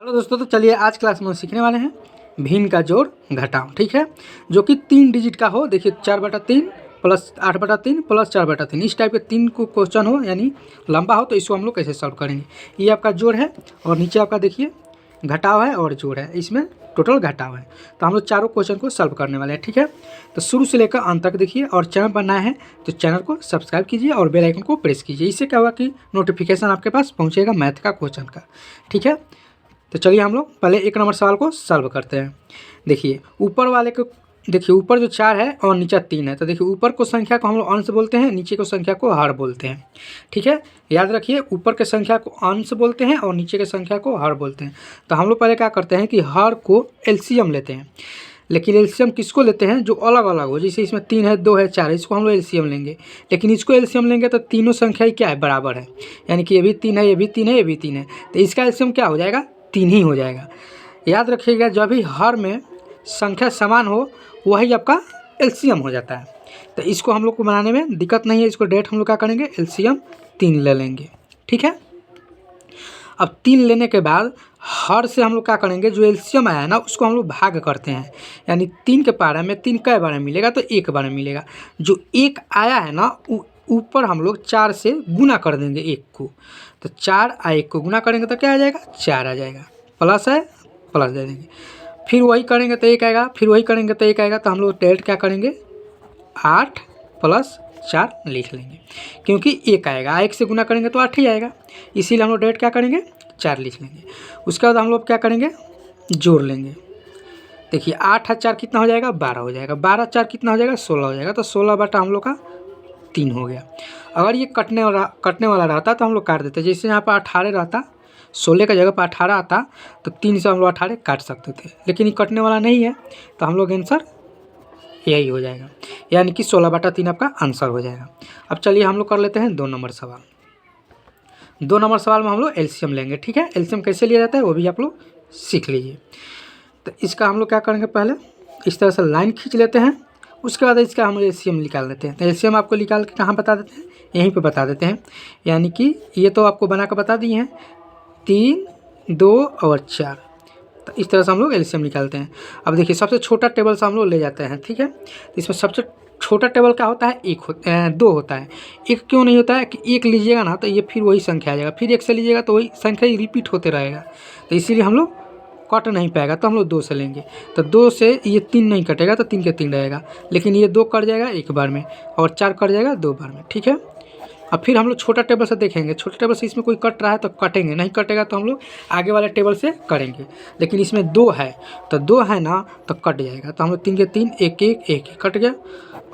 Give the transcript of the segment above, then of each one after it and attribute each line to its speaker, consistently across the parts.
Speaker 1: Hello दोस्तों, तो चलिए आज क्लास में सीखने वाले हैं भिन्न का जोड़ घटाओ। ठीक है, जो कि 3 डिजिट का हो। देखिए 4/3 प्लस 8/3 प्लस 4/3 इस टाइप के 3 को क्वेश्चन हो, यानी लंबा हो, तो इसको हम लोग कैसे सॉल्व करेंगे। ये आपका जोड़ है और नीचे आपका देखिए घटाव है और जोड़ है, इसमें टोटल घटाव है। तो हम लोग चारों क्वेश्चन को सॉल्व करने वाले हैं। ठीक है, तो शुरू से लेकर अंत तक देखिए, और चैनल पर नया है तो चैनल को सब्सक्राइब कीजिए और बेल आइकन को प्रेस कीजिए। इससे क्या होगा कि नोटिफिकेशन आपके पास पहुँचेगा मैथ का क्वेश्चन का। ठीक है, तो चलिए हम लोग पहले 1 नंबर सवाल को सॉल्व करते हैं। देखिए ऊपर वाले को, देखिए ऊपर जो 4 है और नीचे 3 है, तो देखिए ऊपर को संख्या को हम लोग अंश बोलते हैं, नीचे को संख्या को हर बोलते हैं। ठीक है, याद रखिए ऊपर के संख्या को अंश बोलते हैं और नीचे के संख्या को हर बोलते हैं। तो हम लोग पहले क्या करते हैं कि हर को एलसीएम लेते हैं, लेकिन एलसीएम किसको लेते हैं जो अलग अलग हो। जैसे इसमें 3 है, 2 है, 4 है, इसको हम लोग एलसीएम लेंगे। लेकिन इसको एलसीएम लेंगे तो तीनों संख्या क्या है, बराबर है, यानी कि ये भी 3 है, ये भी 3 है, ये भी 3 है, तो इसका एलसीएम क्या हो जाएगा, 3 ही हो जाएगा। याद रखिएगा, जब भी हर में संख्या समान हो वही आपका एलसीएम हो जाता है। तो इसको हम लोग को बनाने में दिक्कत नहीं है, इसको डायरेक्ट हम लोग क्या करेंगे, एलसीएम 3 ले लेंगे। ठीक है, अब 3 लेने के बाद हर से हम लोग क्या करेंगे, जो एलसीएम आया है ना उसको हम लोग भाग करते हैं, यानी 3 के पारा में 3 कई बार में मिलेगा, तो 1 बार में मिलेगा। जो 1 आया है ना ऊपर हम लोग 4 से गुना कर देंगे 1 को, तो 4 और 1 को गुना करेंगे तो क्या आ जाएगा, 4 आ जाएगा, प्लस है प्लस दे देंगे। फिर वही करेंगे तो 1 आएगा, फिर वही करेंगे तो 1 आएगा, तो हम लोग डायरेक्ट क्या करेंगे 8 + 4 लिख लेंगे, क्योंकि 1 आएगा, 1 से गुना करेंगे तो 8 ही आएगा, इसीलिए हम लोग डायरेक्ट क्या करेंगे 4 लिख लेंगे। उसके बाद हम लोग क्या करेंगे, जोड़ लेंगे। देखिए 8 और 4 कितना हो जाएगा, 12 हो जाएगा, 12 4 कितना हो जाएगा, 16 हो जाएगा, तो 16 बटा हम लोग का 3 हो गया। अगर ये कटने वाला रहता तो हम लोग काट देते, जैसे यहाँ पर 18 रहता, 16 का जगह पर 18 आता, तो 3 से हम लोग 18 काट सकते थे, लेकिन ये कटने वाला नहीं है, तो हम लोग आंसर यही हो जाएगा, यानी कि 16/3 आपका आंसर हो जाएगा। अब चलिए हम लोग कर लेते हैं 2 नंबर सवाल। 2 नंबर सवाल में हम लोग एलसीएम लेंगे। ठीक है, एलसीएम कैसे लिया जाता है वो भी आप लोग सीख लीजिए। तो इसका हम लोग क्या करेंगे, पहले इस तरह से लाइन खींच लेते हैं, उसके बाद इसका हम एलसीएम निकाल लेते हैं। तो एलसीएम आपको निकाल के कहाँ बता देते हैं, यहीं पे बता देते हैं, यानी कि ये तो आपको बना कर बता दिए हैं, 3, 2 और 4। तो इस तरह से हम लोग एलसीएम निकालते हैं। अब देखिए सबसे छोटा टेबल से हम लोग ले जाते हैं। ठीक है, इसमें सबसे छोटा टेबल क्या होता है, 2 होता है। 1 क्यों नहीं होता है कि 1 लीजिएगा ना तो ये फिर वही संख्या आ जाएगा, फिर 1 से लीजिएगा तो वही संख्या ही रिपीट होते रहेगा, तो इसीलिए हम लोग कट नहीं पाएगा, तो हम लोग 2 से लेंगे। तो 2 से ये 3 नहीं कटेगा, तो 3 के 3 रहेगा, लेकिन ये 2 कट जाएगा 1 बार में और 4 कट जाएगा 2 बार में। ठीक है, अब फिर हम लोग छोटा टेबल से देखेंगे, छोटे टेबल से इसमें कोई कट रहा है तो कटेंगे, नहीं कटेगा तो हम लोग आगे वाले टेबल से करेंगे। लेकिन इसमें 2 है, तो 2 है ना तो कट जाएगा, तो हम लोग 3 के 3 1 1 1 कट गया।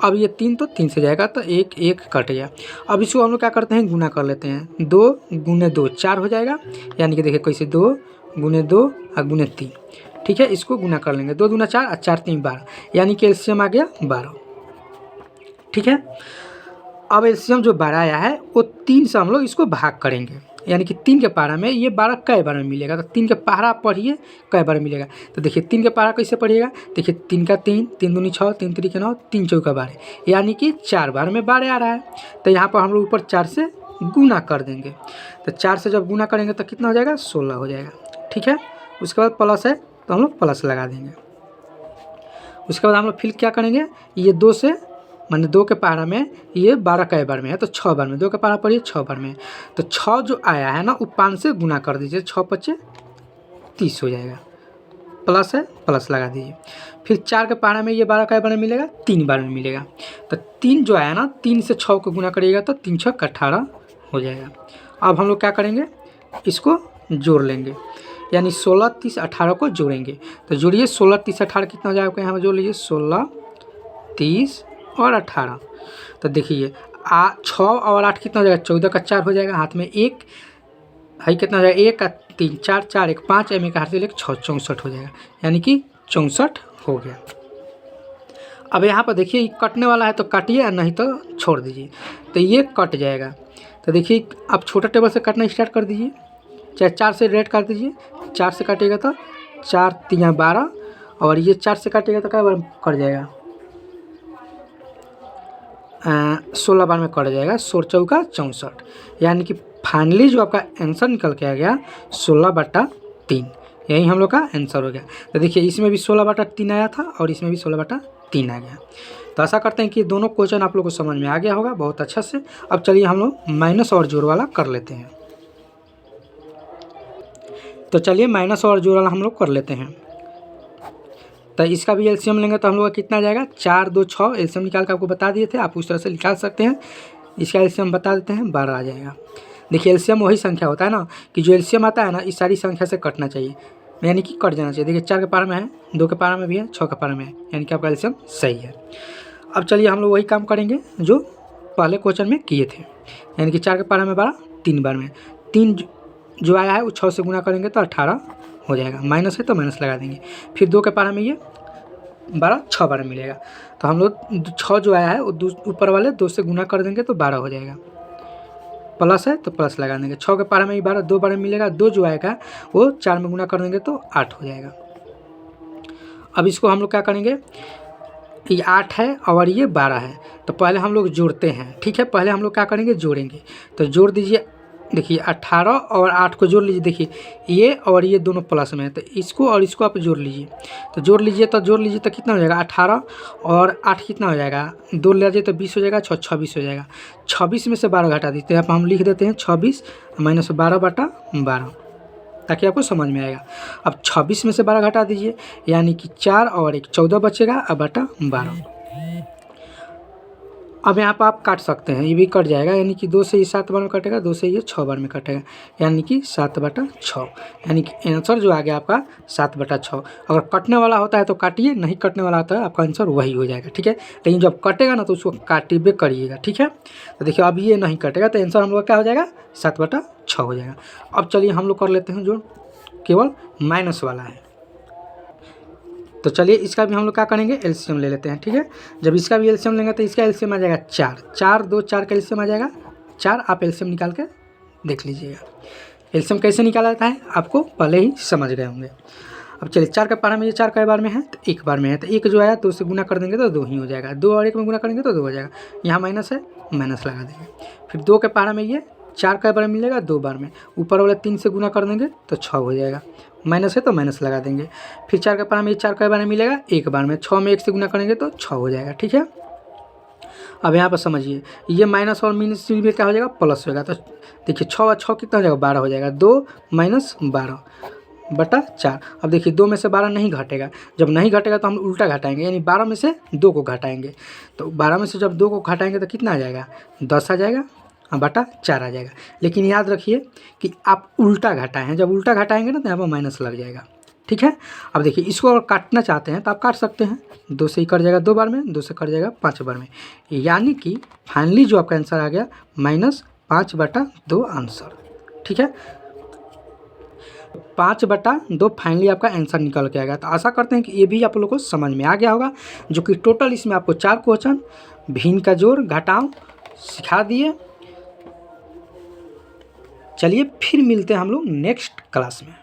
Speaker 1: अब ये 3 तो 3 से जाएगा, तो 1 1 कट गया। अब इसको हम लोग क्या करते हैं, गुना कर लेते हैं, 2 × 2 4 हो जाएगा, यानी कि देखिए कैसे 2 × 2 और × 3। ठीक है, इसको गुना कर लेंगे, 2 दूना 4 और 4 3 12, यानी कि एलसीएम आ गया 12। ठीक है, अब एलसीएम जो 12 आया है वो 3 से हम लोग इसको भाग करेंगे, यानी कि 3 के पारा में ये 12 कई बार में मिलेगा, तो 3 के पारा पढ़िए कई बार मिलेगा। तो देखिए 3 के पारा कैसे पढ़िएगा, देखिए 3 का 3, 3 दूनी 6, 3 3 9, 3 चौका 12, यानी कि 4 बार में 12 आ रहा है। तो यहाँ पर हम लोग ऊपर 4 से गुना कर देंगे, तो 4 से जब गुना करेंगे तो कितना हो जाएगा, 16 हो जाएगा। ठीक है, उसके बाद प्लस है तो हम लोग प्लस लगा देंगे। उसके बाद हम लोग फिर क्या करेंगे, ये 2 से माने 2 के पारा में ये 12 कई बार में है, तो 6 बार में, 2 के पारा पर ये 6 बार में है, तो 6 जो आया है ना वो 5 से गुना कर दीजिए, 6 × 5 = 30 हो जाएगा, प्लस है प्लस लगा दीजिए। फिर 4 के पारा में ये 12 कई बार में मिलेगा, 3 बार में मिलेगा, तो 3 जो आया ना 3 से 6 को गुना करिएगा तो 3 × 6 = 18 हो जाएगा। अब हम लोग क्या करेंगे, इसको जोड़ लेंगे, यानी 16 30 18 को जोड़ेंगे। तो जोड़िए 16 30 18 कितना हो जाएगा, यहाँ पर जोड़ लीजिए 16 30 और 18। तो देखिए 6 और 8 कितना हो जाएगा, 14 का 4 हो जाएगा, हाथ में 1 है, कितना हो जाएगा 1 का 3 4 4 1 5, एम का हाथ से लेकर 6 64 हो जाएगा, यानी कि 64 हो गया। अब यहाँ पर देखिए कटने वाला है तो काटिए, नहीं तो छोड़ दीजिए, तो ये कट जाएगा। तो देखिए अब छोटा टेबल से काटना स्टार्ट कर दीजिए, चाहे 4 से रेड कर दीजिए, 4 से काटिएगा तो 4 3 12, और ये 4 से काटिएगा तो क्या बार कट जाएगा, 16 बार में कट जाएगा, 16 चौका 64, यानी कि फाइनली जो आपका आंसर निकल के आ गया 16/3, यही हम लोग का आंसर हो गया। तो देखिए इसमें भी 16/3 आया था और इसमें भी 16/3 आ गया। तो आशा करते हैं कि दोनों क्वेश्चन आप लोग को समझ में आ गया होगा बहुत अच्छा से। अब चलिए हम लोग माइनस और जोड़ वाला कर लेते हैं। तो चलिए माइनस और जोड़ वाला हम लोग कर लेते हैं। तो इसका भी एलसीएम लेंगे तो हम लोग का कितना आ जाएगा, 4 2 6 एलसीएम निकाल के आपको बता दिए थे, आप उस तरह से निकाल सकते हैं। इसका एलसीएम बता देते हैं, 12 आ जाएगा। देखिए एलसीएम वही संख्या होता है ना कि जो एलसीएम आता है ना इस सारी संख्या से कटना चाहिए, यानी कि कट जाना चाहिए। देखिए 4 के पारा में है, 2 के पारा में भी है, 6 के पारा में है, यानी कि आपका एलसीएम सही है। अब चलिए हम लोग वही काम करेंगे जो पहले क्वेश्चन में किए थे, यानी कि 4 के पारा में 12, 3 बार में 3 जो आया है वो 6 से गुना करेंगे तो 18 हो जाएगा। माइनस है तो माइनस लगा देंगे। फिर 2 के पारा में ये 12 6 बार मिलेगा, तो हम लोग 6 जो आया है वो ऊपर वाले 2 से गुना कर देंगे तो 12 हो जाएगा। प्लस है तो प्लस लगा देंगे। 6 के पारा में 12 2 बार मिलेगा, 2 जो आएगा वो 4 में गुना कर देंगे तो 8 हो जाएगा। अब इसको हम लोग क्या करेंगे, ये 8 है और ये 12 है, तो पहले हम लोग जोड़ते हैं। ठीक है, पहले हम लोग क्या करेंगे, जोड़ेंगे। तो जोड़ दीजिए, देखिए 18 और 8 को जोड़ लीजिए। देखिए ये और ये दोनों प्लस में है, तो इसको और इसको आप जोड़ लीजिए। तो जोड़ लीजिए तो कितना हो जाएगा, 18 और 8 कितना हो जाएगा, 2 ले जाइए तो 20 हो जाएगा, 26 हो जाएगा। 26 में से 12 घटा देते हैं, हम लिख देते हैं 26 माइनस 12/12, ताकि आपको समझ में आएगा। अब 26 में से 12 घटा दीजिए, यानी कि 4 और 1 14 बचेगा, अब बटा 12। अब यहाँ पर आप काट सकते हैं, ये भी कट जाएगा, यानी कि 2 से ये 7 बार में कटेगा, 2 से ये 6 बार में कटेगा, यानी कि 7/6, यानी कि आंसर जो आ गया आपका 7/6। अगर कटने वाला होता है तो काटिए, नहीं कटने वाला होता है आपका आंसर वही हो जाएगा। ठीक है, लेकिन जब कटेगा ना तो उसको काटिए करिएगा। ठीक है, तो देखिए अब ये नहीं कटेगा तो आंसर हम लोग क्या हो जाएगा, 7/6 हो जाएगा। अब चलिए हम लोग कर लेते हैं जो केवल माइनस वाला है। तो चलिए इसका भी हम लोग क्या करेंगे, एलसीएम ले लेते हैं। ठीक है, जब इसका भी एलसीएम लेंगे तो इसका एलसीएम आ जाएगा 4 4 2 4 का एलसीएम आ जाएगा 4। आप एलसीएम निकाल के देख लीजिएगा। एलसीएम कैसे निकाला जाता है आपको पहले ही समझ गए होंगे। अब चलिए 4 का पारा में ये 4 कई बार में है, तो 1 बार में है, तो 1 जो आया तो उससे गुना कर देंगे तो 2 ही हो जाएगा। 2 और 1 में गुना करेंगे तो 2 हो जाएगा। यहाँ माइनस है, माइनस लगा देंगे। फिर 2 के पारा में ये 4 कई बार मिलेगा, 2 बार में, ऊपर वाले 3 से गुना कर देंगे तो 6 हो जाएगा। माइनस है तो माइनस लगा देंगे। फिर 4 के पारा में ये 4 कई बार मिलेगा, 1 बार में, 6 में 1 से गुना करेंगे तो 6 हो जाएगा। ठीक है, अब यहाँ पर समझिए ये माइनस और माइनस में क्या हो जाएगा, प्लस होगा। तो देखिए 6 और 6 कितना हो जाएगा, 12 हो जाएगा। 2 माइनस 12/4। अब देखिए 2 में से 12 नहीं घटेगा, जब नहीं घटेगा तो हम उल्टा घटाएंगे, यानी 12 में से 2 को घटाएंगे। तो 12 में से जब 2 को घटाएंगे तो कितना आ जाएगा, 10 आ जाएगा, 4 आ जाएगा। लेकिन याद रखिए कि आप उल्टा घटाएं हैं, जब उल्टा घटाएंगे ना तो यहाँ पर माइनस लग जाएगा। ठीक है, अब देखिए इसको अगर काटना चाहते हैं तो आप काट सकते हैं। 2 से ही कट जाएगा 2 बार में, 2 से कट जाएगा 5 बार में, यानी कि फाइनली जो आपका आंसर आ गया -5/2 आंसर। ठीक है, 5/2 फाइनली आपका आंसर निकल के आएगा। तो आशा करते हैं कि ये भी आप लोगों को समझ में आ गया होगा, जो कि टोटल इसमें आपको 4 क्वेश्चन भिन्न का जोड़ घटाव सिखा दिए। चलिए फिर मिलते हैं हम लोग नेक्स्ट क्लास में।